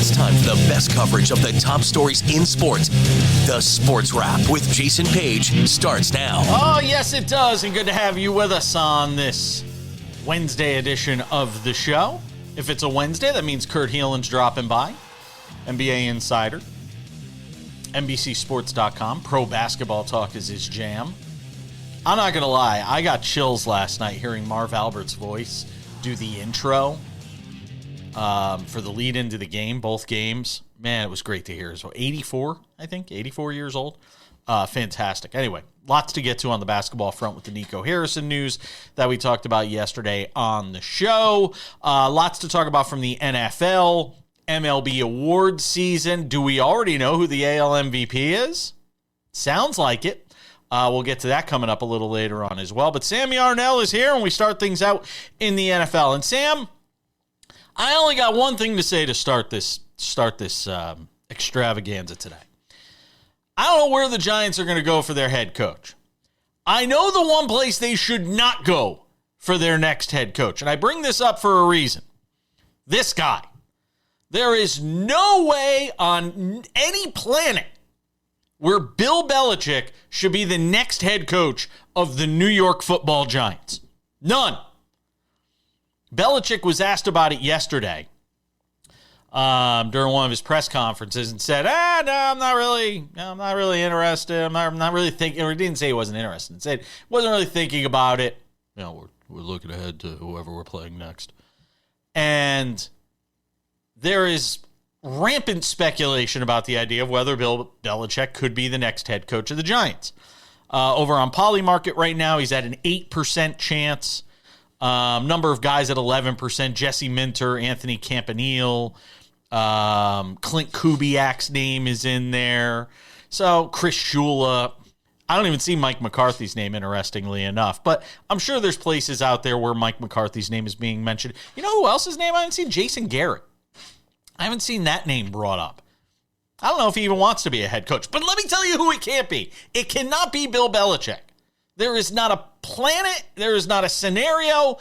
It's time for the best coverage of the top stories in sports. The Sports Wrap with Jason Page starts now. Oh, yes, it does. And good to have you with us on this Wednesday edition of the show. If it's a Wednesday, that means Kurt Helin's dropping by. NBA Insider. NBCSports.com. Pro basketball talk is his jam. I'm not going to lie. I got chills last night hearing Marv Albert's voice do the intro for the lead into the game, both games. Man, it was great to hear. So 84, I think, 84 years old. Fantastic. Anyway, lots to get to on the basketball front with the Nico Harrison news that we talked about yesterday on the show. Lots to talk about from the NFL, MLB Awards season. Do we already know who the AL MVP is? Sounds like it. We'll get to that coming up a little later on as well. But Sam Yarnell is here, and we start things out in the NFL. And Sam, I only got one thing to say to start this extravaganza today. I don't know where the Giants are going to go for their head coach. I know the one place they should not go for their next head coach, and I bring this up for a reason. This guy. There is no way on any planet where Bill Belichick should be the next head coach of the New York Football Giants. None. Belichick was asked about it yesterday during one of his press conferences and said, no, I'm not really interested. I'm not really thinking, or he didn't say he wasn't interested. He said, wasn't really thinking about it. You know, we're looking ahead to whoever we're playing next. And there is rampant speculation about the idea of whether Bill Belichick could be the next head coach of the Giants. Over on Polymarket right now, he's at an 8% chance. Number of guys at 11%. Jesse Minter, Anthony Campanile, Clint Kubiak's name is in there. So Chris Shula. I don't even see Mike McCarthy's name, interestingly enough. But I'm sure there's places out there where Mike McCarthy's name is being mentioned. You know who else's name I haven't seen? Jason Garrett. I haven't seen that name brought up. I don't know if he even wants to be a head coach. But let me tell you who it can't be. It cannot be Bill Belichick. There is not a planet. There is not a scenario.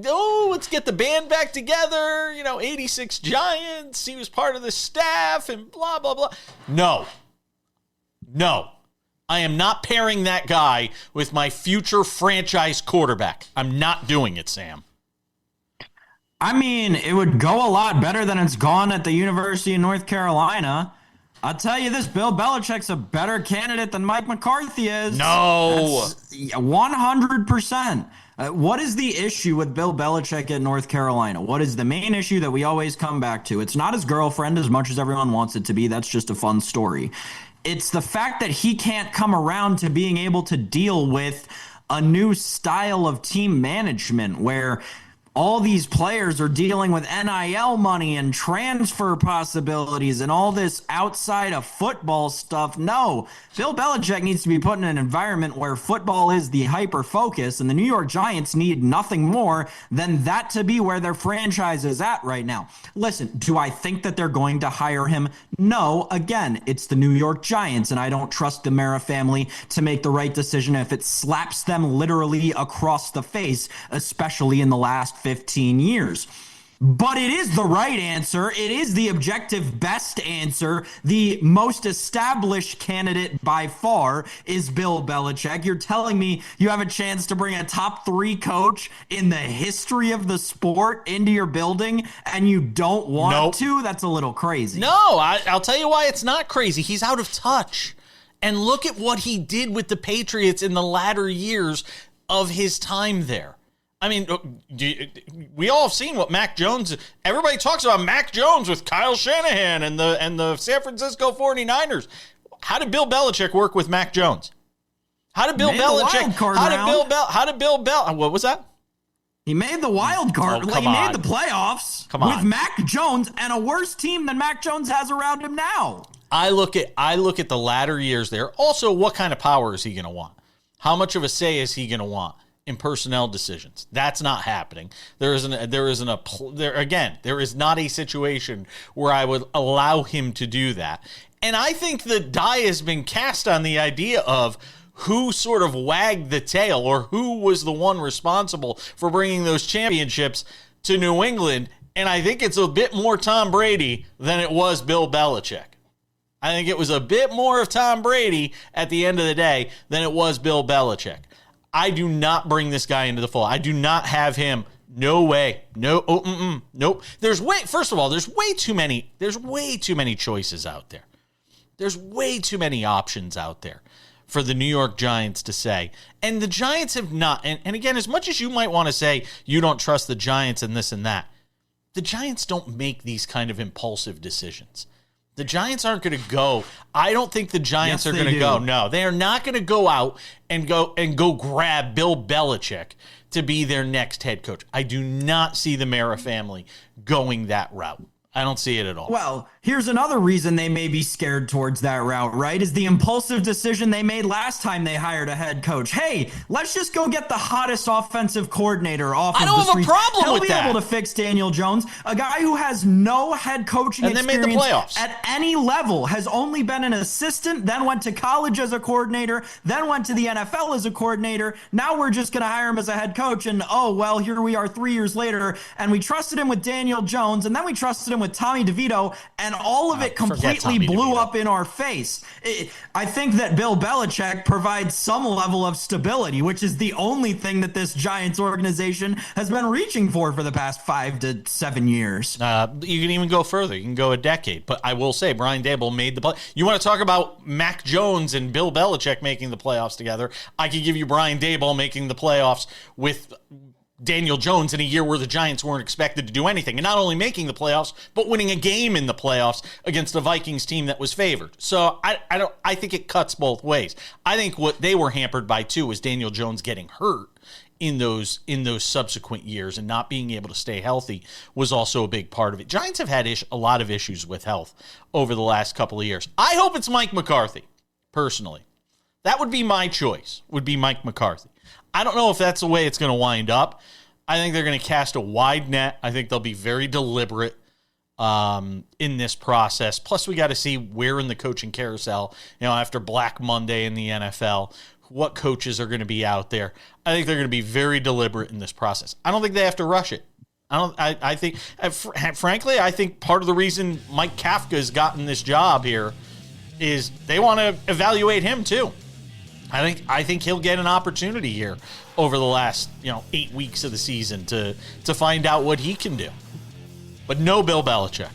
Oh, let's get the band back together. 86 Giants. He was part of the staff and blah, blah, blah. No. I am not pairing that guy with my future franchise quarterback. I'm not doing it, Sam. I mean, it would go a lot better than it's gone at the University of North Carolina. I'll tell you this, Bill Belichick's a better candidate than Mike McCarthy is. No. That's 100%. What is the issue with Bill Belichick at North Carolina? What is the main issue that we always come back to? It's not his girlfriend as much as everyone wants it to be. That's just a fun story. It's the fact that he can't come around to being able to deal with a new style of team management where all these players are dealing with NIL money and transfer possibilities and all this outside of football stuff. No, Bill Belichick needs to be put in an environment where football is the hyper focus, and the New York Giants need nothing more than that to be where their franchise is at right now. Listen, do I think that they're going to hire him? No. Again, it's the New York Giants, and I don't trust the Mara family to make the right decision if it slaps them literally across the face, especially in the last 15 years. But it is the right answer. It is the objective best answer. The most established candidate by far is Bill Belichick. You're telling me you have a chance to bring a top 3 coach in the history of the sport into your building and you don't want to? That's a little crazy. No, I'll tell you why it's not crazy. He's out of touch. And look at what he did with the Patriots in the latter years of his time there. I mean, we all have seen what Mac Jones, everybody talks about Mac Jones with Kyle Shanahan and the San Francisco 49ers. How did Bill Belichick work with Mac Jones? How did Bill Belichick, what was that? He made the wild card. He made the playoffs with Mac Jones and a worse team than Mac Jones has around him now. I look at the latter years there. Also, what kind of power is he going to want? How much of a say is he going to want in personnel decisions? That's not happening. There is not a situation where I would allow him to do that. And I think the die has been cast on the idea of who sort of wagged the tail or who was the one responsible for bringing those championships to New England. And I think it's a bit more Tom Brady than it was Bill Belichick. I think it was a bit more of Tom Brady at the end of the day than it was Bill Belichick. I do not bring this guy into the fold. I do not have him. No way. No. Nope. First of all, there's way too many choices out there. There's way too many options out there for the New York Giants to say. And the Giants have not. And again, as much as you might want to say you don't trust the Giants and this and that, the Giants don't make these kind of impulsive decisions. The Giants aren't going to go. I don't think the Giants are going to go. No, they are not going to go out and go grab Bill Belichick to be their next head coach. I do not see the Mara family going that route. I don't see it at all. Well, here's another reason they may be scared towards that route, right? Is the impulsive decision they made last time they hired a head coach. Hey, let's just go get the hottest offensive coordinator off of the street. I don't have a problem with that. He'll be able to fix Daniel Jones, a guy who has no head coaching experience made the playoffs. at any level, has only been an assistant, then went to college as a coordinator, then went to the NFL as a coordinator. Now we're just going to hire him as a head coach, and oh, well, here we are 3 years later, and we trusted him with Daniel Jones, and then we trusted him with Tommy DeVito, and all of it completely blew up in our face. I think that Bill Belichick provides some level of stability, which is the only thing that this Giants organization has been reaching for the past 5 to 7 years. You can even go further. You can go a decade. But I will say, Brian Daboll made the play. You want to talk about Mac Jones and Bill Belichick making the playoffs together? I could give you Brian Daboll making the playoffs with Daniel Jones in a year where the Giants weren't expected to do anything, and not only making the playoffs, but winning a game in the playoffs against a Vikings team that was favored. So I think it cuts both ways. I think what they were hampered by too was Daniel Jones getting hurt in those subsequent years, and not being able to stay healthy was also a big part of it. Giants have had a lot of issues with health over the last couple of years. I hope it's Mike McCarthy, personally. That would be my choice, would be Mike McCarthy. I don't know if that's the way it's going to wind up. I think they're going to cast a wide net. I think they'll be very deliberate in this process. Plus, we got to see where in the coaching carousel, after Black Monday in the NFL, what coaches are going to be out there. I think they're going to be very deliberate in this process. I don't think they have to rush it. I think, frankly, I think part of the reason Mike Kafka has gotten this job here is they want to evaluate him too. I think he'll get an opportunity here over the last 8 weeks of the season to find out what he can do. But no Bill Belichick.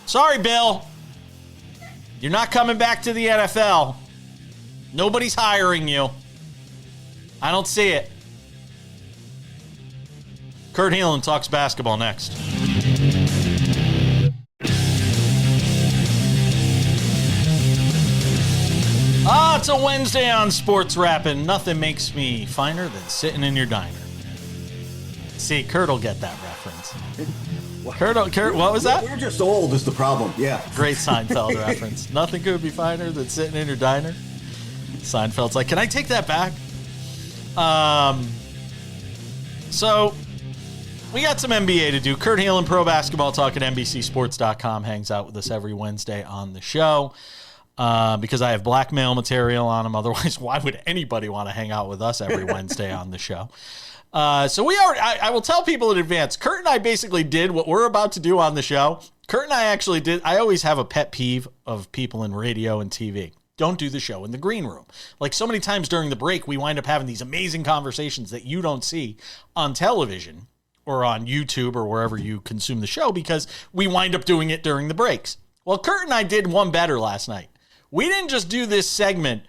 Sorry, Bill. You're not coming back to the NFL. Nobody's hiring you. I don't see it. Kurt Helin talks basketball next. It's a Wednesday on SportsWrap, and nothing makes me finer than sitting in your diner. See, Kurt will get that reference. Kurt, what was that? We're just old is the problem, yeah. Great Seinfeld reference. Nothing could be finer than sitting in your diner. Seinfeld's like, can I take that back? So, we got some NBA to do. Kurt Helin, Pro Basketball Talk at NBCSports.com, hangs out with us every Wednesday on the show. Because I have blackmail material on him. Otherwise, why would anybody want to hang out with us every Wednesday on the show? So I will tell people in advance, Kurt and I basically did what we're about to do on the show. Kurt and I actually did. I always have a pet peeve of people in radio and TV. Don't do the show in the green room. Like so many times during the break, we wind up having these amazing conversations that you don't see on television or on YouTube or wherever you consume the show because we wind up doing it during the breaks. Well, Kurt and I did one better last night. We didn't just do this segment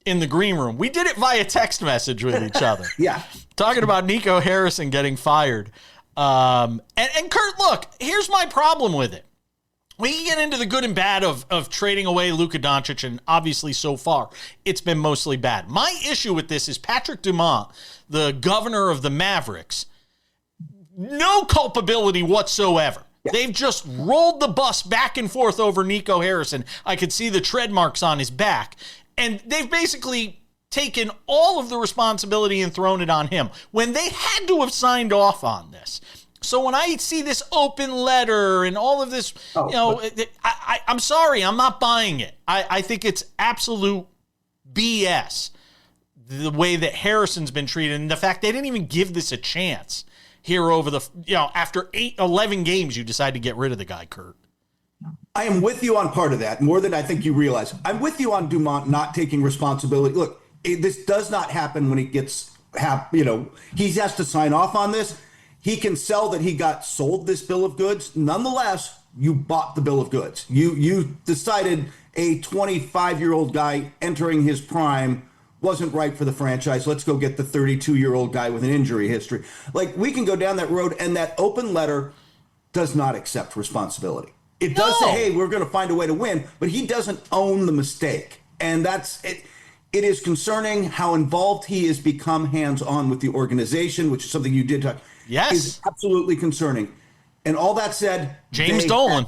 in the green room. We did it via text message with each other. Yeah. Talking about Nico Harrison getting fired. And Kurt, look, here's my problem with it. We can get into the good and bad of trading away Luka Doncic, and obviously so far it's been mostly bad. My issue with this is Patrick Dumont, the governor of the Mavericks, no culpability whatsoever. Yeah. They've just rolled the bus back and forth over Nico Harrison. I could see the tread marks on his back. And they've basically taken all of the responsibility and thrown it on him when they had to have signed off on this. So when I see this open letter and all of this, I'm sorry, I'm not buying it. I think it's absolute BS, the way that Harrison's been treated and the fact they didn't even give this a chance. here over the, after 11 games, you decide to get rid of the guy, Kurt. I am with you on part of that, more than I think you realize. I'm with you on Dumont not taking responsibility. Look, this does not happen when he gets, he has to sign off on this. He can sell that he got sold this bill of goods. Nonetheless, you bought the bill of goods. You decided a 25-year-old guy entering his prime wasn't right for the franchise. Let's go get the 32-year-old guy with an injury history. Like, we can go down that road, and that open letter does not accept responsibility. It does say, hey, we're going to find a way to win, but he doesn't own the mistake. And that's it. It is concerning how involved he has become hands-on with the organization, which is something you did talk. Yes. Is absolutely concerning. And all that said, James Dolan.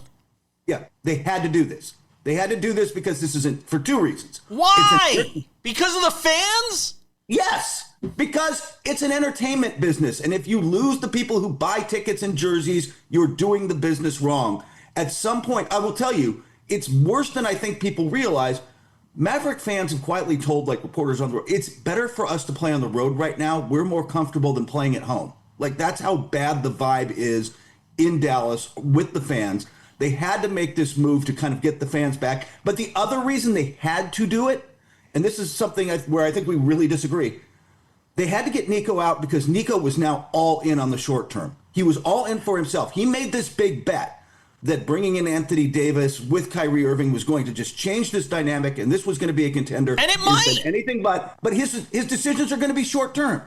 They had to do this. They had to do this because this isn't for two reasons. Why? Because of the fans? Yes, because it's an entertainment business. And if you lose the people who buy tickets and jerseys, you're doing the business wrong. At some point, I will tell you, it's worse than I think people realize. Maverick fans have quietly told, like, reporters on the road, it's better for us to play on the road right now. We're more comfortable than playing at home. Like, that's how bad the vibe is in Dallas with the fans. They had to make this move to kind of get the fans back. But the other reason they had to do it, and this is something where I think we really disagree, they had to get Nico out because Nico was now all in on the short term. He was all in for himself. He made this big bet that bringing in Anthony Davis with Kyrie Irving was going to just change this dynamic, and this was going to be a contender. And it might. Anything but his decisions are going to be short term.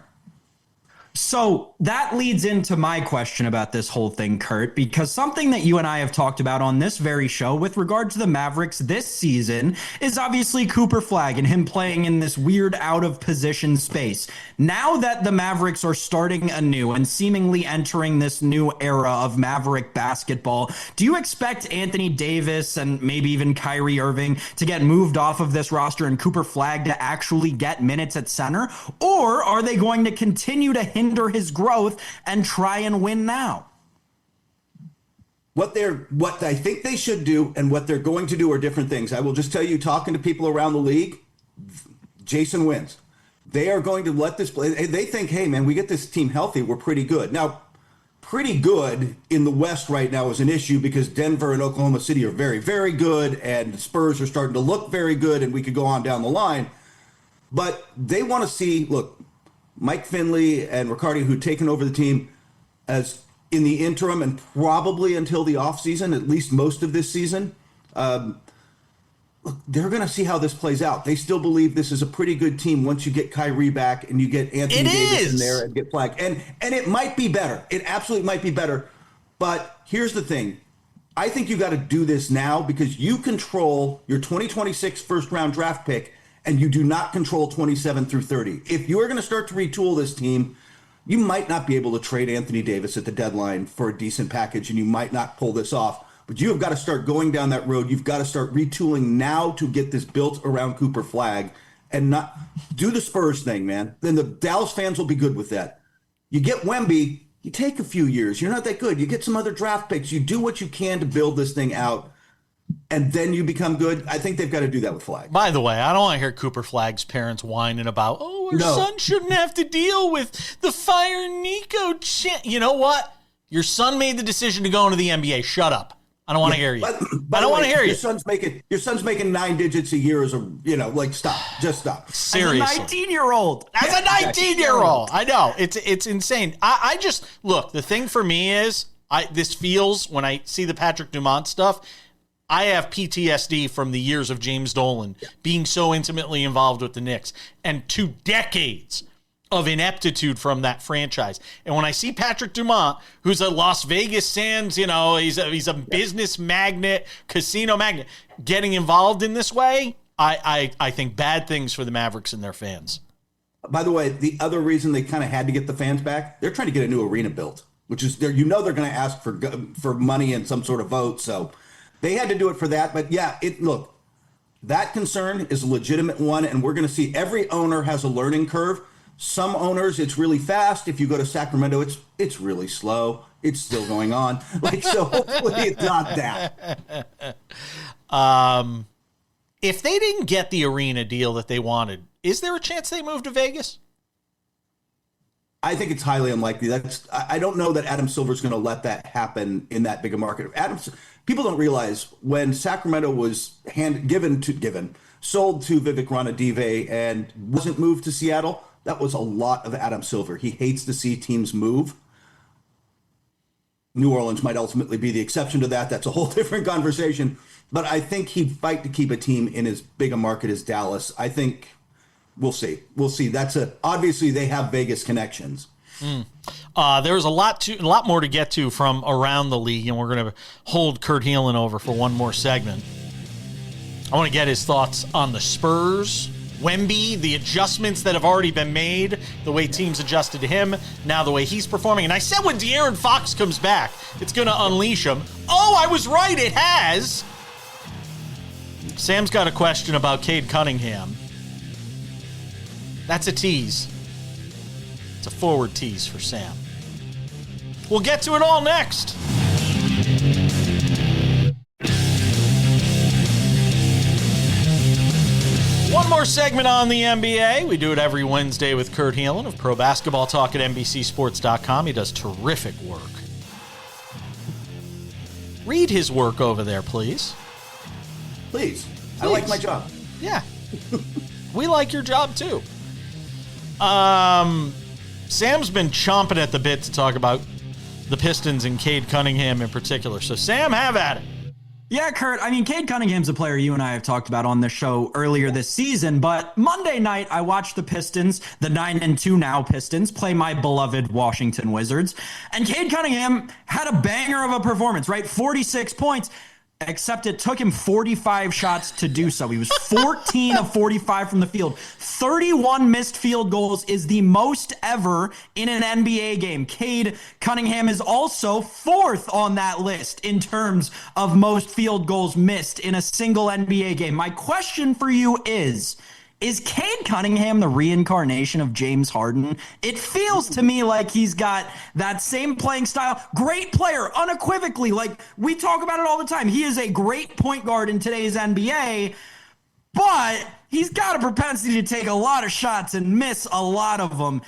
So that leads into my question about this whole thing, Kurt, because something that you and I have talked about on this very show with regard to the Mavericks this season is obviously Cooper Flagg and him playing in this weird out of position space. Now that the Mavericks are starting anew and seemingly entering this new era of Maverick basketball, do you expect Anthony Davis and maybe even Kyrie Irving to get moved off of this roster and Cooper Flagg to actually get minutes at center? Or are they going to continue to hinder his growth and try and win now? What I think they should do and what they're going to do are different things. I will just tell you, talking to people around the league, Jason wins. They are going to let this play. They think, hey, man, we get this team healthy, we're pretty good. Now, pretty good in the West right now is an issue because Denver and Oklahoma City are very, very good, and the Spurs are starting to look very good, and we could go on down the line. But they want to see, look, Mike Finley and Riccardi, who've taken over the team as in the interim and probably until the offseason, at least most of this season, look, they're going to see how this plays out. They still believe this is a pretty good team once you get Kyrie back and you get Anthony Davis in there and get Flagg. And it might be better. It absolutely might be better. But here's the thing. I think you got to do this now because you control your 2026 first-round draft pick and you do not control 27 through 30. If you are going to start to retool this team, you might not be able to trade Anthony Davis at the deadline for a decent package, and you might not pull this off. But you have got to start going down that road. You've got to start retooling now to get this built around Cooper Flagg and not do the Spurs thing, man. Then the Dallas fans will be good with that. You get Wemby, you take a few years. You're not that good. You get some other draft picks. You do what you can to build this thing out, and then you become good. I think they've got to do that with Flagg. By the way, I don't want to hear Cooper Flagg's parents whining about, our son shouldn't have to deal with the fire Nico. You know what? Your son made the decision to go into the NBA. Shut up. I don't want to hear you. I don't want to hear you. Your son's making 9 digits a year stop. Just stop. Seriously. As a 19-year-old. As a 19-year-old. I know. It's insane. I just, look, the thing for me is, this feels, when I see the Patrick Dumont stuff, I have PTSD from the years of James Dolan being so intimately involved with the Knicks and 2 decades of ineptitude from that franchise. And when I see Patrick Dumont, who's a Las Vegas Sands, he's a business magnate, casino magnate, getting involved in this way, I think bad things for the Mavericks and their fans. By the way, the other reason they kind of had to get the fans back, they're trying to get a new arena built, which is they're going to ask for money and some sort of vote. So they had to do it for that. But yeah, look, that concern is a legitimate one, and we're going to see every owner has a learning curve. Some owners, it's really fast. If you go to Sacramento, it's really slow. It's still going on. So hopefully it's not that. If they didn't get the arena deal that they wanted, is there a chance they move to Vegas? I think it's highly unlikely. I don't know that Adam Silver's going to let that happen in that big a market. People don't realize when Sacramento was sold to Vivek Ranadive and wasn't moved to Seattle, that was a lot of Adam Silver. He hates to see teams move. New Orleans might ultimately be the exception to that. That's a whole different conversation. But I think he'd fight to keep a team in as big a market as Dallas. I think we'll see. We'll see. Obviously they have Vegas connections. There's a lot more to get to from around the league, and we're going to hold Kurt Helin over for one more segment. I want to get his thoughts on the Spurs, Wemby, the adjustments that have already been made, the way teams adjusted to him, now the way he's performing. And I said when De'Aaron Fox comes back, it's going to unleash him. Oh, I was right, it has. Sam's got a question about Cade Cunningham. That's a tease. It's a forward tease for Sam. We'll get to it all next. One more segment on the NBA. We do it every Wednesday with Kurt Helin of Pro Basketball Talk at NBCSports.com. He does terrific work. Read his work over there, please. Please. I like my job. Yeah. We like your job, too. Sam's been chomping at the bit to talk about the Pistons and Cade Cunningham in particular. So, Sam, have at it. Yeah, Kurt, I mean, Cade Cunningham's a player you and I have talked about on this show earlier this season, but Monday night I watched the Pistons, the 9-2 now Pistons, play my beloved Washington Wizards, and Cade Cunningham had a banger of a performance, right? 46 points, except it took him 45 shots to do so. He was 14 of 45 from the field. 31 missed field goals is the most ever in an NBA game. Cade Cunningham is also fourth on that list in terms of most field goals missed in a single NBA game. My question for you is Cade Cunningham the reincarnation of James Harden? It feels to me like he's got that same playing style. Great player, unequivocally. Like, we talk about it all the time. He is a great point guard in today's NBA, but he's got a propensity to take a lot of shots and miss a lot of them.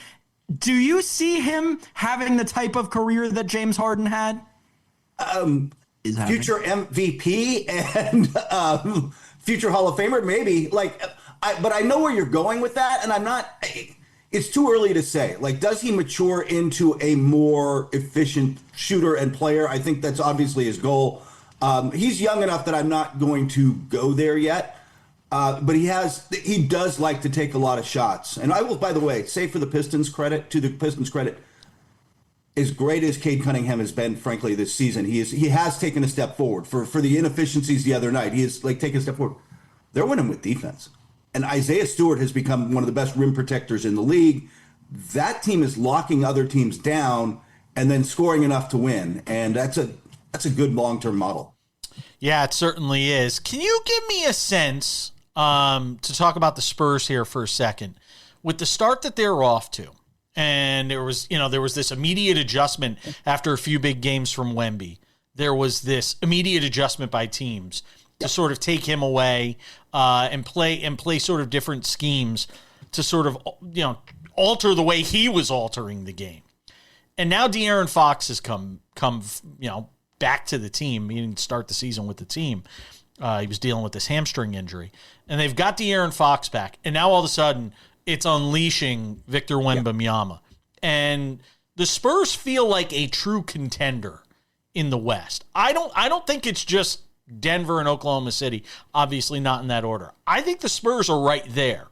Do you see him having the type of career that James Harden had? Future MVP and future Hall of Famer, maybe. But I know where you're going with that, and I'm not. It's too early to say. Like, does he mature into a more efficient shooter and player? I think that's obviously his goal. He's young enough that I'm not going to go there yet. But he does like to take a lot of shots. And I will, by the way, say to the Pistons' credit, as great as Cade Cunningham has been, frankly, this season, he has taken a step forward for the inefficiencies the other night. He has taken a step forward. They're winning with defense. And Isaiah Stewart has become one of the best rim protectors in the league. That team is locking other teams down and then scoring enough to win. And that's a good long-term model. Yeah, it certainly is. Can you give me a sense to talk about the Spurs here for a second? With the start that they're off to, and there was this immediate adjustment after a few big games from Wemby. There was this immediate adjustment by teams to sort of take him away and play sort of different schemes to sort of, alter the way he was altering the game. And now De'Aaron Fox has come back to the team. He didn't start the season with the team. He was dealing with this hamstring injury. And they've got De'Aaron Fox back. And now all of a sudden it's unleashing Victor Wembanyama. And the Spurs feel like a true contender in the West. I don't think it's just Denver and Oklahoma City, obviously not in that order. I think the Spurs are right there.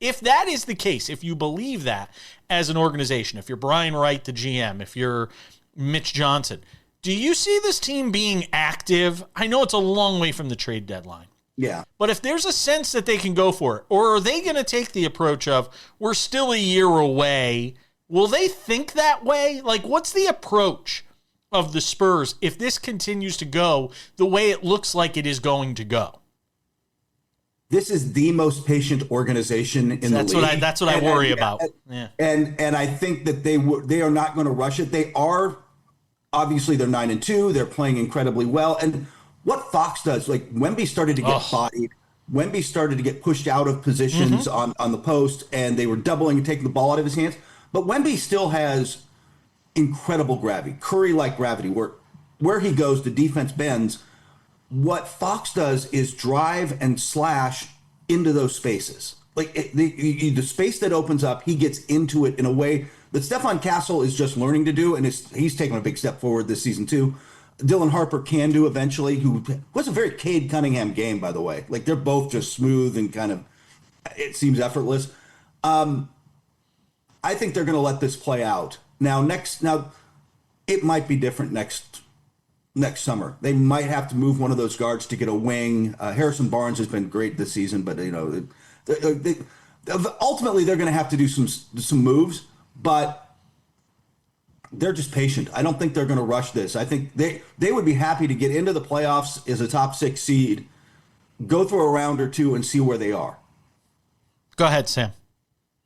If that is the case, if you believe that as an organization, if you're Brian Wright, the GM, if you're Mitch Johnson, do you see this team being active? I know it's a long way from the trade deadline. Yeah. But if there's a sense that they can go for it, or are they going to take the approach of, we're still a year away? Will they think that way? Like, what's the approach of the Spurs if this continues to go the way it looks like it is going to go? This is the most patient organization in the league. That's what I worry about. Yeah. And I think that they are not going to rush it. They are, obviously they're 9-2. They're playing incredibly well. And what Fox does, like Wemby started to get bodied. Wemby started to get pushed out of positions on the post, and they were doubling and taking the ball out of his hands. But Wemby still has incredible gravity, Curry-like gravity, where he goes, the defense bends. What Fox does is drive and slash into those spaces. Like the space that opens up, he gets into it in a way that Stephon Castle is just learning to do, and he's taken a big step forward this season too. Dylan Harper can do eventually, who was a very Cade Cunningham game, by the way. Like, they're both just smooth and kind of, it seems effortless. I think they're going to let this play out. Now it might be different next summer. They might have to move one of those guards to get a wing. Harrison Barnes has been great this season, but ultimately they're going to have to do some moves, but they're just patient. I don't think they're going to rush this. I think they would be happy to get into the playoffs as a top 6 seed, go through a round or two and see where they are. Go ahead, Sam.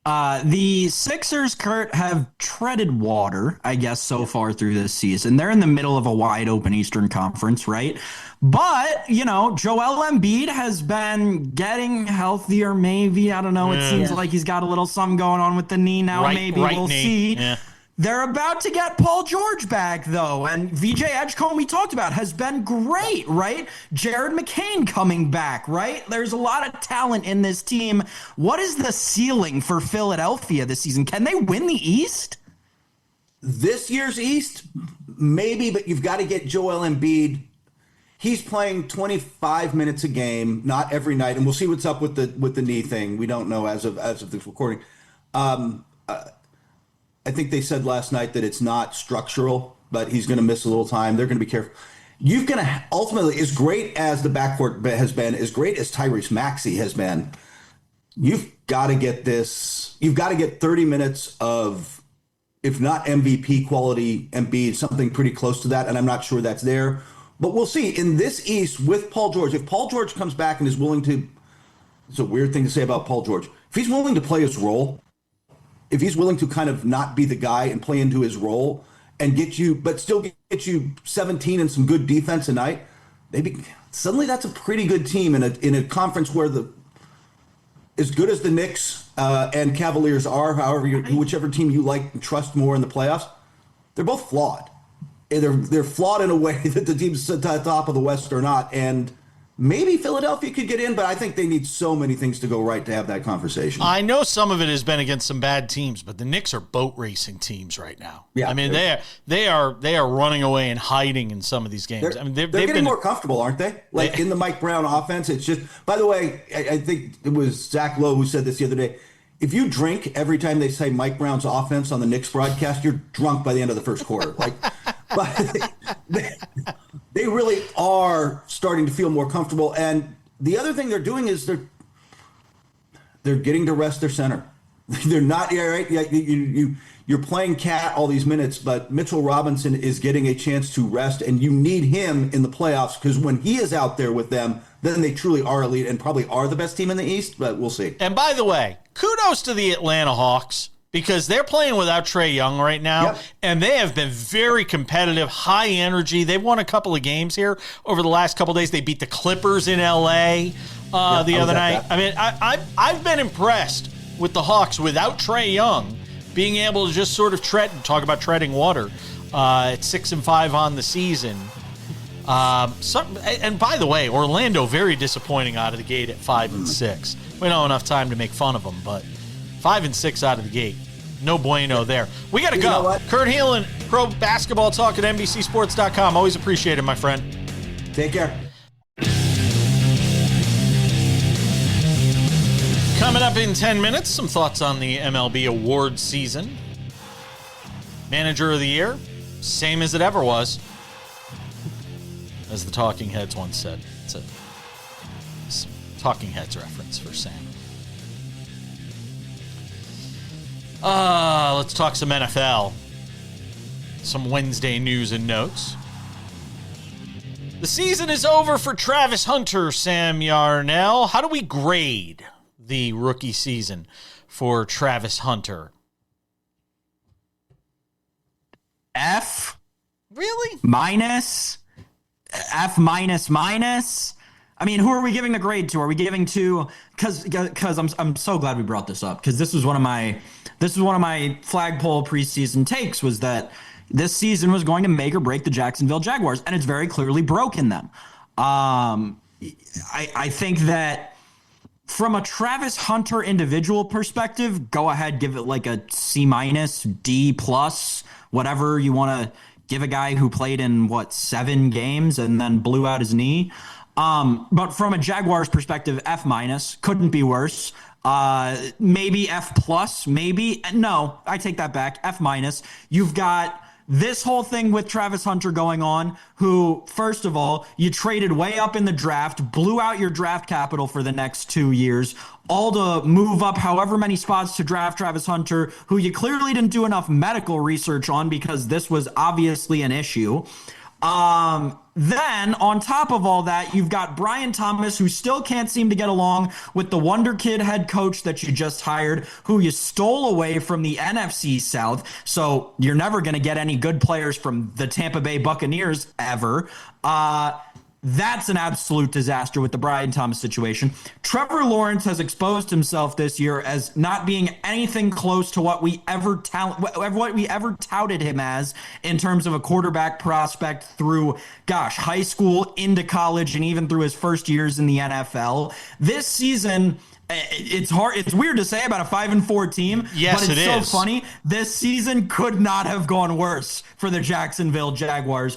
The Sixers, Kurt, have treaded water, I guess, so far through this season. They're in the middle of a wide open Eastern Conference, right? But, Joel Embiid has been getting healthier, maybe. I don't know. It seems like he's got a little something going on with the knee now. Maybe we'll see. Yeah. They're about to get Paul George back, though, and VJ Edgecombe, we talked about, has been great, right? Jared McCain coming back, right? There's a lot of talent in this team. What is the ceiling for Philadelphia this season? Can they win the East? This year's East, maybe, but you've got to get Joel Embiid. He's playing 25 minutes a game, not every night, and we'll see what's up with the knee thing. We don't know as of this recording. I think they said last night that it's not structural, but he's going to miss a little time. They're going to be careful. You've got to ultimately, as great as the backcourt has been, as great as Tyrese Maxey has been, you've got to get this. You've got to get 30 minutes of, if not MVP quality Embiid, something pretty close to that. And I'm not sure that's there, but we'll see. In this East with Paul George, if Paul George comes back and is willing to, it's a weird thing to say about Paul George. If he's willing to play his role, if he's willing to kind of not be the guy and play into his role and but still get you 17 and some good defense a night, suddenly that's a pretty good team in a conference where as good as the Knicks and Cavaliers are, whichever team you like and trust more in the playoffs, they're both flawed. They're flawed in a way that the teams at the top of the West are not. And maybe Philadelphia could get in, but I think they need so many things to go right to have that conversation. I know some of it has been against some bad teams, but the Knicks are boat racing teams right now. Yeah, I mean they are running away and hiding in some of these games. They're getting more comfortable, aren't they? In the Mike Brown offense, it's just. By the way, I think it was Zach Lowe who said this the other day. If you drink every time they say Mike Brown's offense on the Knicks broadcast, you're drunk by the end of the first quarter. But they really are starting to feel more comfortable. And the other thing they're doing is they're getting to rest their center. They're not right. You're playing Cat all these minutes, but Mitchell Robinson is getting a chance to rest, and you need him in the playoffs because when he is out there with them, then they truly are elite and probably are the best team in the East. But we'll see. And by the way, kudos to the Atlanta Hawks, because they're playing without Trae Young right now, and they have been very competitive, high energy. They've won a couple of games here over the last couple of days. They beat the Clippers in L.A. The other night. I mean, I've been impressed with the Hawks without Trae Young being able to just sort of talk about treading water at 6-5 on the season. And by the way, Orlando very disappointing out of the gate at 5-6. We don't have enough time to make fun of them, but 5-6 out of the gate. No bueno there. We got to go. Kurt Helin, Pro Basketball Talk at NBCSports.com. Always appreciate it, my friend. Take care. Coming up in 10 minutes, some thoughts on the MLB Awards season. Manager of the Year, same as it ever was, as the Talking Heads once said. It's a Talking Heads reference for Sam. Let's talk some NFL. Some Wednesday news and notes. The season is over for Travis Hunter, Sam Yarnell. How do we grade the rookie season for Travis Hunter? F. Really? Minus. F minus minus. I mean, who are we giving the grade to? Are we giving to because I'm so glad we brought this up, because this was one of my flagpole preseason takes, was that this season was going to make or break the Jacksonville Jaguars, and it's very clearly broken them. I think that from a Travis Hunter individual perspective, go ahead, give it like a C-, D+, whatever you want to give a guy who played in 7 games and then blew out his knee. But from a Jaguars perspective, F-, couldn't be worse. Maybe F+, maybe. No, I take that back. F-. You've got this whole thing with Travis Hunter going on, who, first of all, you traded way up in the draft, blew out your draft capital for the next 2 years, all to move up however many spots to draft Travis Hunter, who you clearly didn't do enough medical research on because this was obviously an issue. Then on top of all that, you've got Brian Thomas, who still can't seem to get along with the wonder kid head coach that you just hired, who you stole away from the NFC South. So you're never going to get any good players from the Tampa Bay Buccaneers ever. That's an absolute disaster with the Brian Thomas situation. Trevor Lawrence has exposed himself this year as not being anything close to what we ever touted him as in terms of a quarterback prospect through, high school into college and even through his first years in the NFL. This season, it's hard. It's weird to say about a 5-4 team, yes, but it's so funny. This season could not have gone worse for the Jacksonville Jaguars.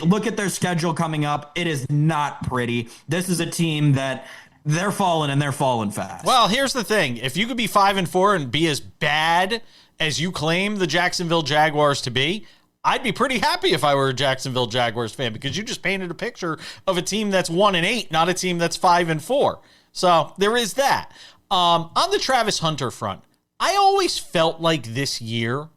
Look at their schedule coming up. It is not pretty. This is a team that they're falling, and they're falling fast. Well, here's the thing. If you could be 5-4 and be as bad as you claim the Jacksonville Jaguars to be, I'd be pretty happy if I were a Jacksonville Jaguars fan, because you just painted a picture of a team that's 1-8, not a team that's 5-4. So there is that. On the Travis Hunter front, I always felt like this year,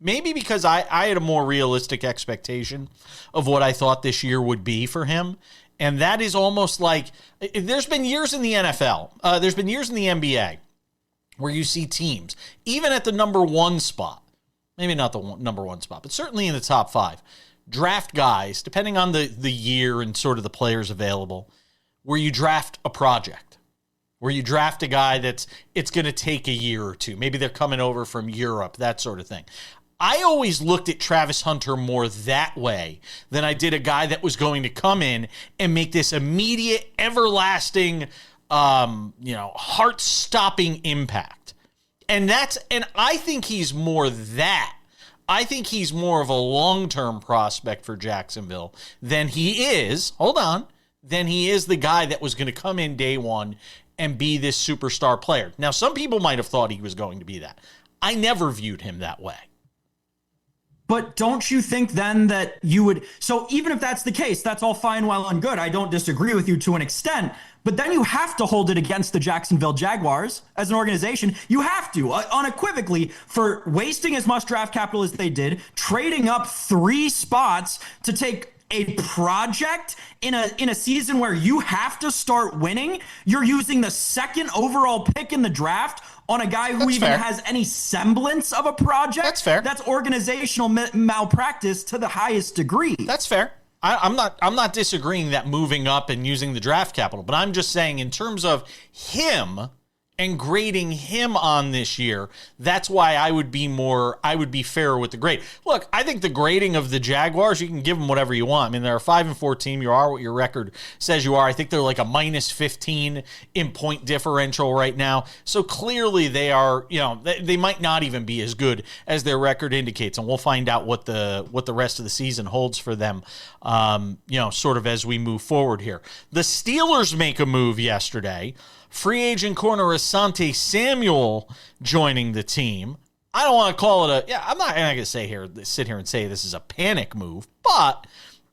maybe because I had a more realistic expectation of what I thought this year would be for him. And that is almost like, there's been years in the NFL, there's been years in the NBA where you see teams, even at the number 1 spot, maybe not the number 1 spot, but certainly in the top 5, draft guys, depending on the year and sort of the players available, where you draft a project, where you draft a guy it's going to take a year or two. Maybe they're coming over from Europe, that sort of thing. I always looked at Travis Hunter more that way than I did a guy that was going to come in and make this immediate, everlasting, heart-stopping impact. And I think he's more that. I think he's more of a long-term prospect for Jacksonville than he is the guy that was going to come in day one and be this superstar player. Now, some people might have thought he was going to be that. I never viewed him that way. But don't you think then that you would... So even if that's the case, that's all fine, well, and good. I don't disagree with you to an extent. But then you have to hold it against the Jacksonville Jaguars as an organization. You have to, unequivocally, for wasting as much draft capital as they did, trading up 3 spots to take a project in a season where you have to start winning. You're using the 2nd overall pick in the draft on a guy who has any semblance of a project. That's fair. That's organizational malpractice to the highest degree. That's fair. I'm not disagreeing that moving up and using the draft capital, but I'm just saying in terms of him and grading him on this year, that's why I would be fairer with the grade. Look, I think the grading of the Jaguars, you can give them whatever you want. I mean, they're a 5-4 team. You are what your record says you are. I think they're like a -15 in point differential right now. So clearly they are, they might not even be as good as their record indicates. And we'll find out what the rest of the season holds for them, sort of as we move forward here. The Steelers make a move yesterday. Free agent corner Asante Samuel joining the team. I don't want to call it I'm not going to sit here and say this is a panic move, but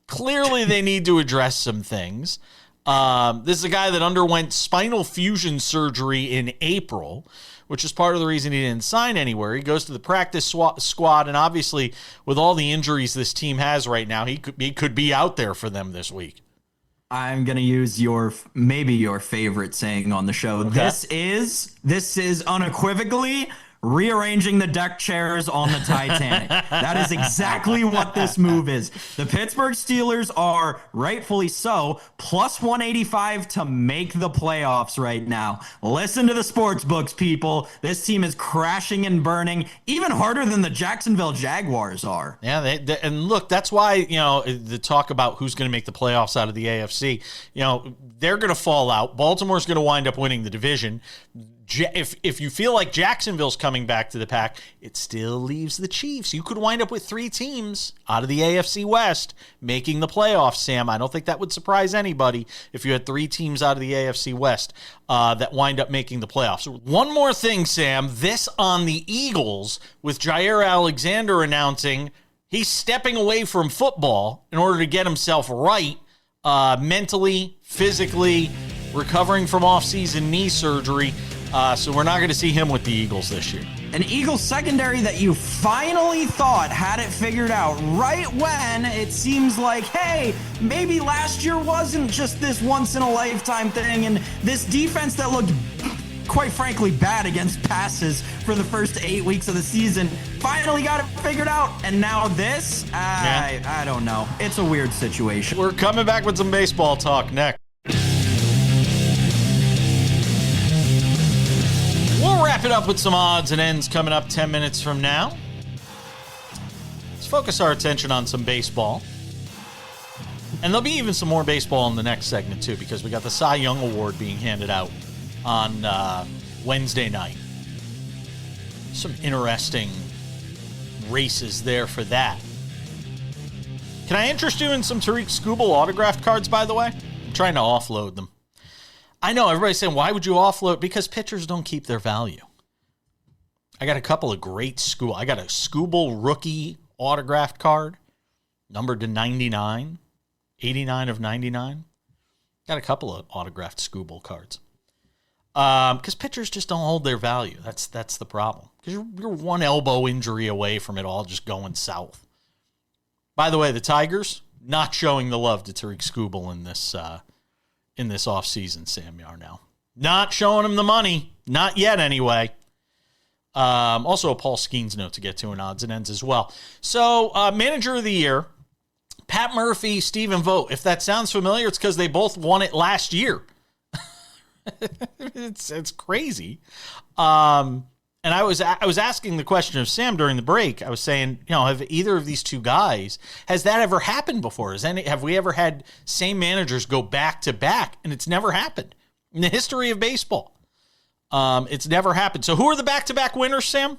clearly they need to address some things. This is a guy that underwent spinal fusion surgery in April, which is part of the reason he didn't sign anywhere. He goes to the practice squad, and obviously with all the injuries this team has right now, he could be out there for them this week. I'm going to use maybe your favorite saying on the show. Okay. This is unequivocally rearranging the deck chairs on the Titanic. That is exactly what this move is. The Pittsburgh Steelers are, rightfully so, plus 185 to make the playoffs right now. Listen to the sports books, people. This team is crashing and burning even harder than the Jacksonville Jaguars are. Yeah, and look, that's why, the talk about who's going to make the playoffs out of the AFC, they're going to fall out. Baltimore's going to wind up winning the division. If you feel like Jacksonville's coming back to the pack, it still leaves the Chiefs. You could wind up with 3 teams out of the AFC West making the playoffs, Sam. I don't think that would surprise anybody if you had 3 teams out of the AFC West that wind up making the playoffs. One more thing, Sam. This on the Eagles, with Jair Alexander announcing he's stepping away from football in order to get himself right mentally, physically, recovering from off-season knee surgery. So we're not going to see him with the Eagles this year. An Eagles secondary that you finally thought had it figured out right when it seems like, hey, maybe last year wasn't just this once-in-a-lifetime thing, and this defense that looked, quite frankly, bad against passes for the first 8 weeks of the season finally got it figured out, and now this? I don't know. It's a weird situation. We're coming back with some baseball talk next. We'll wrap it up with some odds and ends coming up 10 minutes from now. Let's focus our attention on some baseball. And there'll be even some more baseball in the next segment, too, because we got the Cy Young Award being handed out on Wednesday night. Some interesting races there for that. Can I interest you in some Tariq Skubal autographed cards, by the way? I'm trying to offload them. I know everybody's saying, why would you offload? Because pitchers don't keep their value. I got a couple of great Skubal. I got a Skubal rookie autographed card, numbered to 99, 89 of 99. Got a couple of autographed Skubal cards. Because pitchers just don't hold their value. That's the problem. Because you're one elbow injury away from it all just going south. By the way, the Tigers not showing the love to Tariq Skubal in this offseason, Sam Yarnell. Not showing him the money. Not yet, anyway. Also, a Paul Skeens note to get to in odds and ends as well. So, Manager of the Year, Pat Murphy, Stephen Vogt. If that sounds familiar, it's because they both won it last year. It's crazy. And I was asking the question of Sam during the break. I was saying, have either of these two guys, has that ever happened before? Have we ever had same managers go back to back? And it's never happened in the history of baseball. It's never happened. So who are the back-to-back winners, Sam?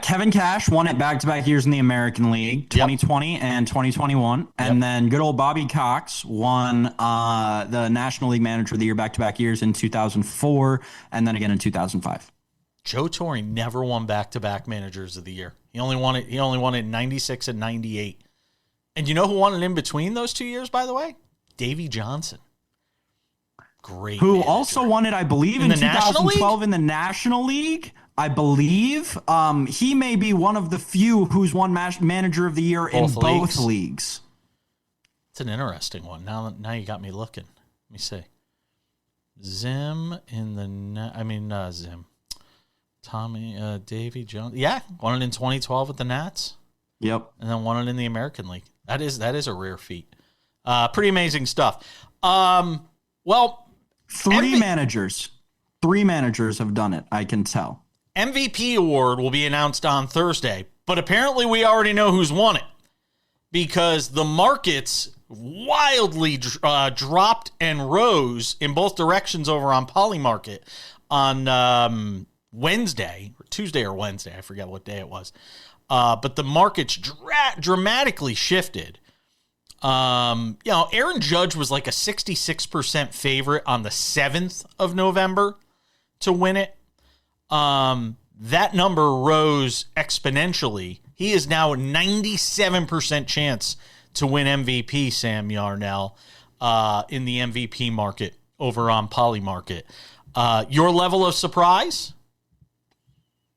Kevin Cash won it back-to-back years in the American League, 2020 and 2021. And then good old Bobby Cox won the National League Manager of the Year back-to-back years in 2004 and then again in 2005. Joe Torre never won back-to-back Managers of the Year. He only won it in 96 and 98. And you know who won it in between those 2 years, by the way? Davey Johnson. Great Who manager. Also won it, I believe, in 2012 in the National League. I believe he may be one of the few who's won Manager of the Year in both leagues. It's an interesting one. Now you got me looking. Let me see. Zim in the Zim. Tommy, Davey Jones. Yeah, won it in 2012 with the Nats. Yep. And then won it in the American League. That is a rare feat. Pretty amazing stuff. Well, three managers have done it, I can tell. MVP award will be announced on Thursday, but apparently we already know who's won it because the markets wildly dropped and rose in both directions over on Polymarket on Tuesday or Wednesday. I forget what day it was. But the markets dramatically shifted. Aaron Judge was like a 66% favorite on the 7th of November to win it. That number rose exponentially. He is now a 97% chance to win MVP, Sam Yarnell, in the MVP market over on Polymarket. Your level of surprise?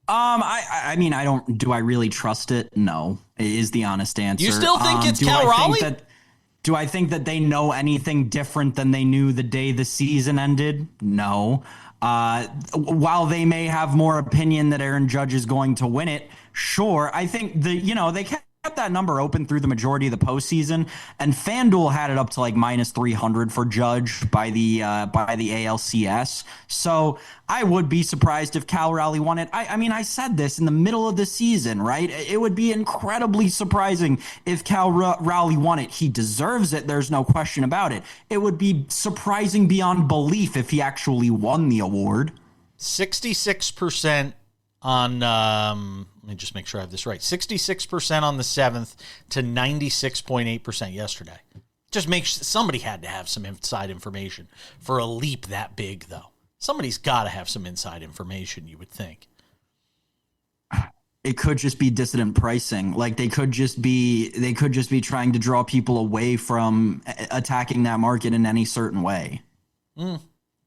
Do I really trust it? No, is the honest answer. You still think it's Cal Raleigh? Do I think that they know anything different than they knew the day the season ended? No. While they may have more opinion that Aaron Judge is going to win it, sure. I think they kept that number open through the majority of the postseason, and FanDuel had it up to like minus 300 for Judge by the ALCS. So I would be surprised if Cal Raleigh won it. I mean, I said this in the middle of the season, right? It would be incredibly surprising if Cal Raleigh won it. He deserves it. There's no question about it. It would be surprising beyond belief if he actually won the award. 66% on, let me just make sure I have this right. 66% on the 7th to 96.8% yesterday. Just somebody had to have some inside information for a leap that big, though. Somebody's got to have some inside information, you would think. It could just be dissident pricing. Like they could just be trying to draw people away from attacking that market in any certain way.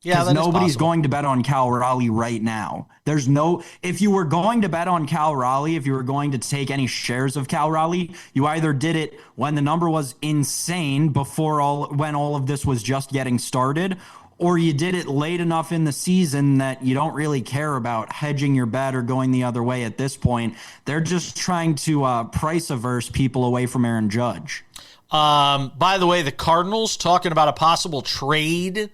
Yeah, because nobody's going to bet on Cal Raleigh right now. If you were going to bet on Cal Raleigh, if you were going to take any shares of Cal Raleigh, you either did it when the number was insane when all of this was just getting started, or you did it late enough in the season that you don't really care about hedging your bet or going the other way at this point. They're just trying to price averse people away from Aaron Judge. By the way, the Cardinals talking about a possible trade,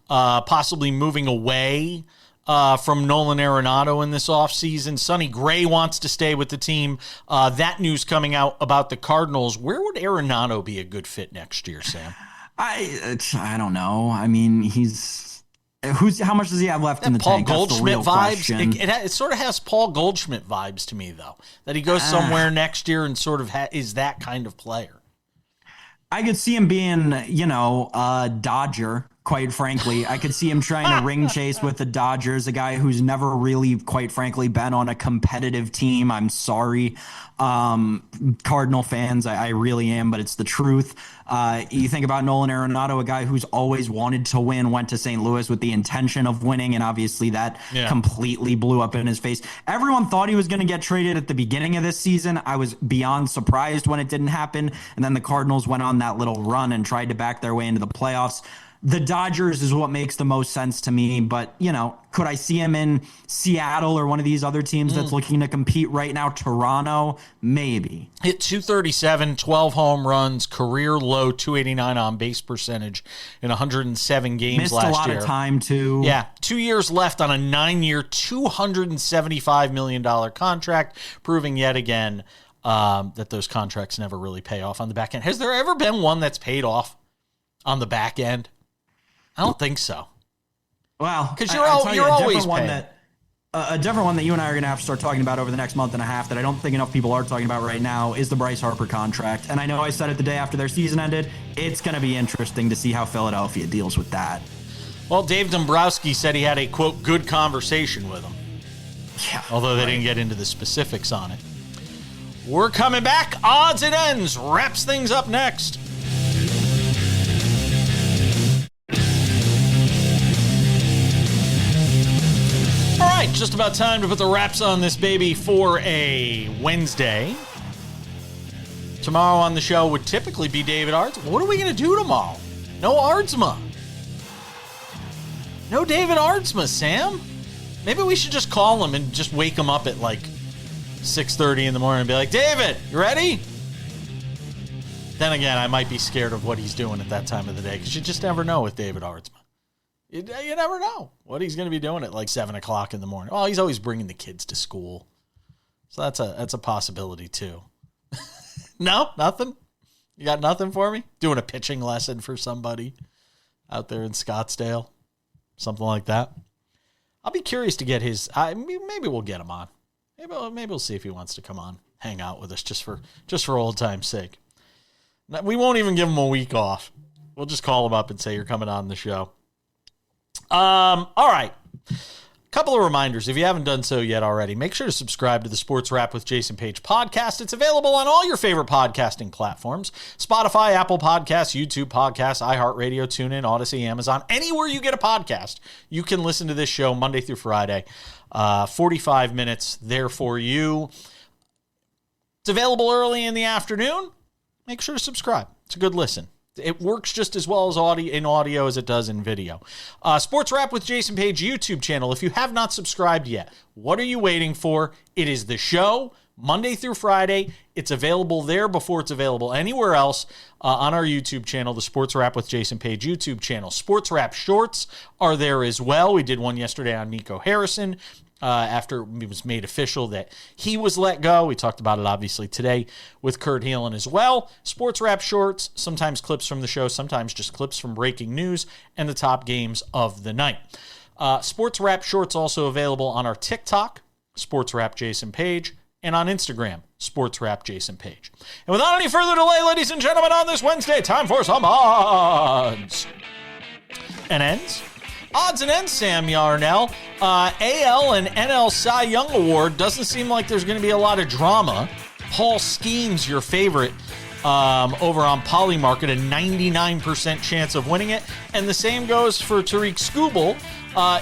possibly moving away from Nolan Arenado in this offseason. Sonny Gray wants to stay with the team. That news coming out about the Cardinals. Where would Arenado be a good fit next year, Sam? I don't know. I mean, how much does he have left in the Paul tank? Goldschmidt vibes. Question. It sort of has Paul Goldschmidt vibes to me, though, that he goes somewhere next year and sort of is that kind of player. I could see him being, a Dodger. Quite frankly, I could see him trying to ring chase with the Dodgers, a guy who's never really, quite frankly, been on a competitive team. I'm sorry, Cardinal fans, I really am, but it's the truth. You think about Nolan Arenado, a guy who's always wanted to win, went to St. Louis with the intention of winning, and obviously that completely blew up in his face. Everyone thought he was going to get traded at the beginning of this season. I was beyond surprised when it didn't happen, and then the Cardinals went on that little run and tried to back their way into the playoffs. The Dodgers is what makes the most sense to me, but, could I see him in Seattle or one of these other teams that's looking to compete right now? Toronto, maybe. Hit 237, 12 home runs, career low 289 on base percentage in 107 games last year. Missed a lot of time, too. Yeah, 2 years left on a 9-year, $275 million contract, proving yet again that those contracts never really pay off on the back end. Has there ever been one that's paid off on the back end? I don't think so. Well, because you're always paying. A different one that you and I are going to have to start talking about over the next month and a half that I don't think enough people are talking about right now is the Bryce Harper contract. And I know I said it the day after their season ended. It's going to be interesting to see how Philadelphia deals with that. Well, Dave Dombrowski said he had a, quote, good conversation with him. Yeah, although they didn't get into the specifics on it. We're coming back. Odds and Ends wraps things up next. All right, just about time to put the wraps on this baby for a Wednesday. Tomorrow on the show would typically be David Ardsma. What are we going to do tomorrow? No Ardsma. No David Ardsma, Sam. Maybe we should just call him and just wake him up at like 6:30 in the morning and be like, David, you ready? Then again, I might be scared of what he's doing at that time of the day because you just never know with David Ardsma. You never know what he's going to be doing at like 7 o'clock in the morning. Oh, he's always bringing the kids to school. So that's a possibility too. No, nothing? You got nothing for me? Doing a pitching lesson for somebody out there in Scottsdale? Something like that? I'll be curious to get his, maybe we'll get him on. Maybe we'll see if he wants to come on, hang out with us just for old time's sake. We won't even give him a week off. We'll just call him up and say you're coming on the show. All right. Couple of reminders. If you haven't done so yet already, make sure to subscribe to the Sports Wrap with Jason Page podcast. It's available on all your favorite podcasting platforms. Spotify, Apple Podcasts, YouTube Podcasts, iHeartRadio, TuneIn, Odyssey, Amazon. Anywhere you get a podcast, you can listen to this show Monday through Friday. 45 minutes there for you. It's available early in the afternoon. Make sure to subscribe. It's a good listen. It works just as well as audio as it does in video. SportsWrap with Jason Page YouTube channel. If you have not subscribed yet, what are you waiting for? It is the show Monday through Friday. It's available there before it's available anywhere else on our YouTube channel, the SportsWrap with Jason Page YouTube channel. SportsWrap shorts are there as well. We did one yesterday on Nico Harrison. After it was made official that he was let go. We talked about it obviously today with Kurt Helin as well. SportsWrap shorts, sometimes clips from the show, sometimes just clips from breaking news and the top games of the night. SportsWrap shorts also available on our TikTok, SportsWrap Jason Page, and on Instagram, SportsWrap Jason Page. And without any further delay, ladies and gentlemen, on this Wednesday, time for some odds and ends. Odds and ends, Sam Yarnell. AL and NL Cy Young Award. Doesn't seem like there's going to be a lot of drama. Paul Skeens, your favorite, over on Polymarket, a 99% chance of winning it. And the same goes for Tariq Skubal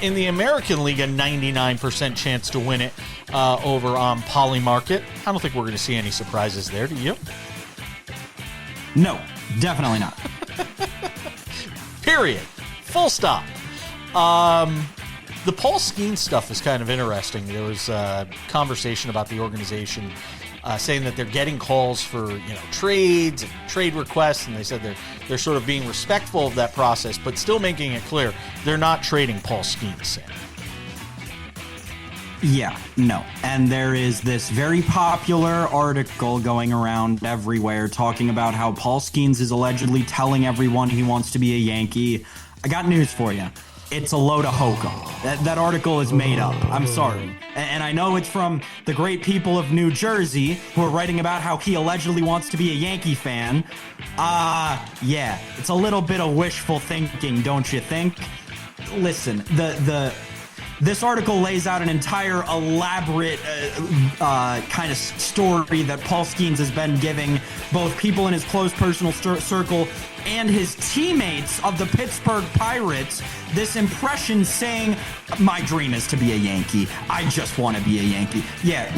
in the American League, a 99% chance to win it over on Polymarket. I don't think we're going to see any surprises there, do you? No, definitely not. Period. Full stop. The Paul Skeens stuff is kind of interesting. There was a conversation about the organization saying that they're getting calls for trades and trade requests, and they said they're sort of being respectful of that process, but still making it clear they're not trading Paul Skeens, Sam. Yeah, no. And there is this very popular article going around everywhere talking about how Paul Skeens is allegedly telling everyone he wants to be a Yankee. I got news for you. It's a load of hokum. That article is made up. I'm sorry. And I know it's from the great people of New Jersey who are writing about how he allegedly wants to be a Yankee fan. Yeah, it's a little bit of wishful thinking, don't you think? Listen, this article lays out an entire elaborate kind of story that Paul Skeens has been giving both people in his close personal circle and his teammates of the Pittsburgh Pirates. This impression saying, my dream is to be a Yankee. I just want to be a Yankee. Yeah,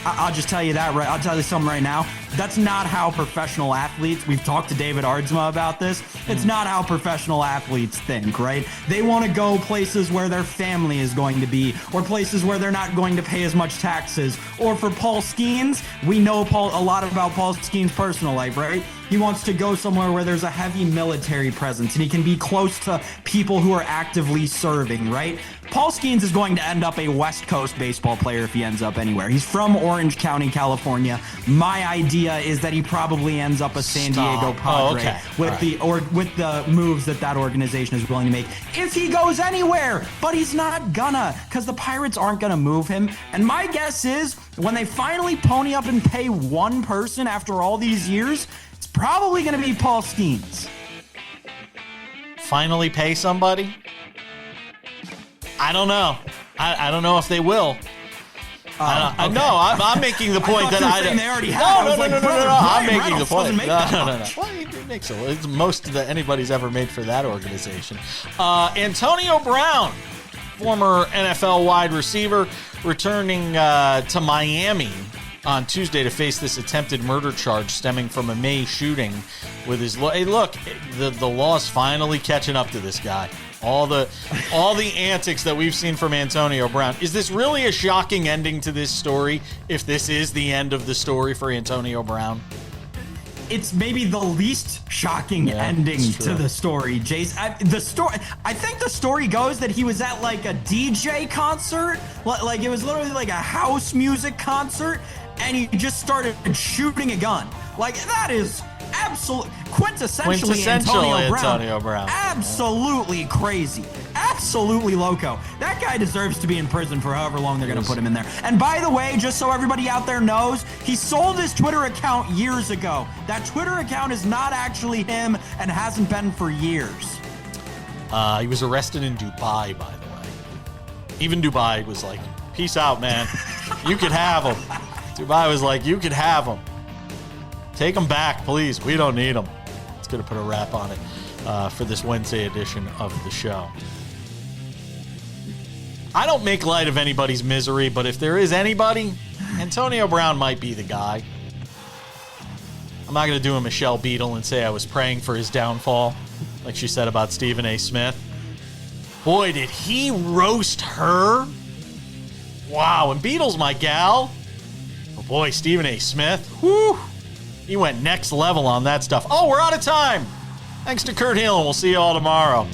I'll just tell you that, right? I'll tell you something right now. That's not how professional athletes, we've talked to David Ardsma about this. It's not how professional athletes think, right? They want to go places where their family is going to be, or places where they're not going to pay as much taxes. Or for Paul Skeens, we know a lot about Paul Skeens' personal life, right? He wants to go somewhere where there's a heavy military presence and he can be close to people who are actively serving, right? Paul Skeens is going to end up a West Coast baseball player if he ends up anywhere. He's from Orange County, California. My idea is that he probably ends up a San Diego Padre with the moves that organization is willing to make if he goes anywhere. But he's not gonna, because the Pirates aren't gonna move him. And my guess is when they finally pony up and pay one person after all these years, it's probably gonna be Paul Skeens. Finally pay somebody? I don't know. I don't know if they will. I'm making the point that they already have. No. I'm making the point. No. Well, it makes it's most that anybody's ever made for that organization. Antonio Brown, former NFL wide receiver, returning to Miami on Tuesday to face this attempted murder charge stemming from a May shooting with his. Hey, look, the law's finally catching up to this guy. All the antics that we've seen from Antonio Brown. Is this really a shocking ending to this story? If this is the end of the story for Antonio Brown, it's maybe the least shocking ending to the story, Jace. I think the story goes that he was at like a DJ concert, like it was literally like a house music concert, and he just started shooting a gun. Like that is quintessentially Antonio Brown. Absolutely crazy. Absolutely loco. That guy deserves to be in prison for however long they're going to put him in there. And by the way, just so everybody out there knows, he sold his Twitter account years ago. That Twitter account is not actually him and hasn't been for years. He was arrested in Dubai, by the way. Even Dubai was like, peace out, man. You could have him. Dubai was like, you could have him. Take them back, please. We don't need them. It's going to put a wrap on it for this Wednesday edition of the show. I don't make light of anybody's misery, but if there is anybody, Antonio Brown might be the guy. I'm not going to do a Michelle Beadle and say I was praying for his downfall, like she said about Stephen A. Smith. Boy, did he roast her. Wow, and Beadle's my gal. Oh boy, Stephen A. Smith. Whew. He went next level on that stuff. Oh, we're out of time. Thanks to Kurt Helin. We'll see you all tomorrow.